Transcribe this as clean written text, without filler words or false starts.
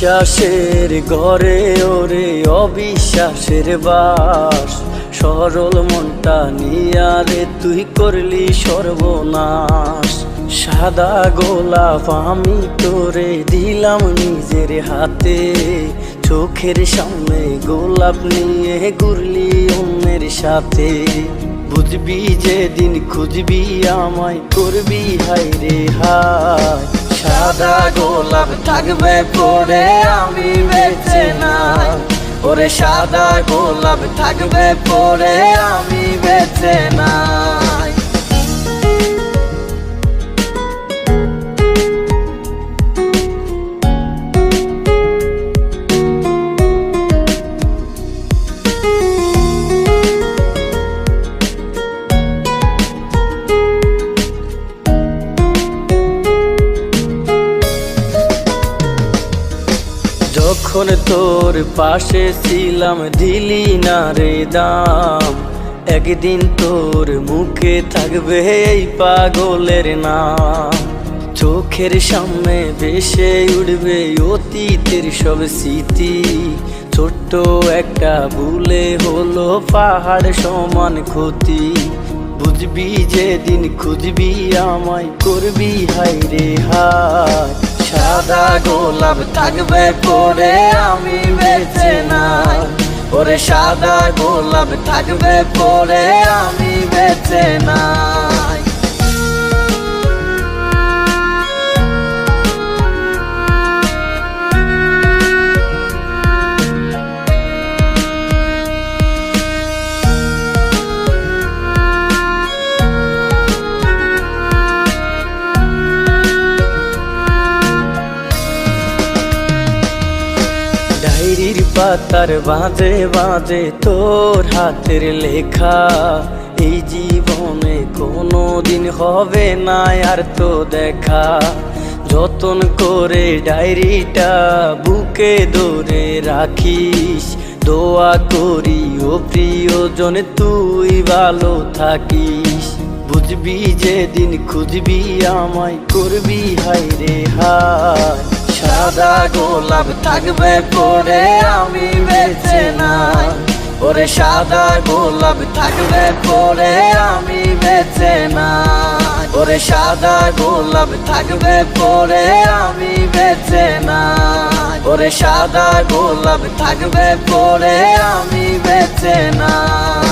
বিশ্বাসের ঘরে ওরে অবিশ্বাসের বাস, সরল মনটা নিয়া রে তুই করলি সর্বনাশ। সাদা গোলাপ আমি তোরে দিলাম নিজের হাতে, চোখের সামনে গোলাপ নিয়ে ঘুরলি অন্যের সাথে। বুঝবি যেদিন খুঁজবি আমায় করবি হায় রে হায়। সাদা গোলাপ থাকবে পড়ে আমি বেঁচে নাই, ওরে সাদা গোলাপ থাকবে পড়ে আমি বেঁচে নাই। যখন তোর পাশে ছিলাম দিলি না রে দাম, একদিন তোর মুখে থাকবে এই পাগলের নাম। চোখের সামনে ভেসে উঠবে অতীতের সব স্মৃতি, ছোট্ট একটা ভুলে হলো পাহাড় সমান ক্ষতি। বুঝবি যেদিন খুঁজবি আমায় করবি হায় রে হায়। সাদা গোলাপ থাকবে পড়ে আমি বেঁচে নাই, ওরে সাদা গোলাপ থাকবে পড়ে আমি বেঁচে নাই। ডায়েরির পাতার বাজে বাজে তোর হাতের লেখা, এই জীবনে কোনো দিন হবে না আর তো দেখা। যতন করে ডায়েরিটা বুকে ধরে রাখিস, দোয়া করি ও প্রিয়জন তুই ভালো থাকিস। বুঝবি যেদিন খুঁজবি আমায় করবি হায় রে হায়। সাদা গোলাপ থাকবে পড়ে আমি বেঁচে নাই, ওরে সাদা গোলাপ থাকবে পড়ে আমি বেঁচে নাই, ওরে সাদা গোলাপ থাকবে পড়ে আমি বেঁচে নাই, ওরে সাদা গোলাপ থাকবে পড়ে আমি বেঁচে নাই।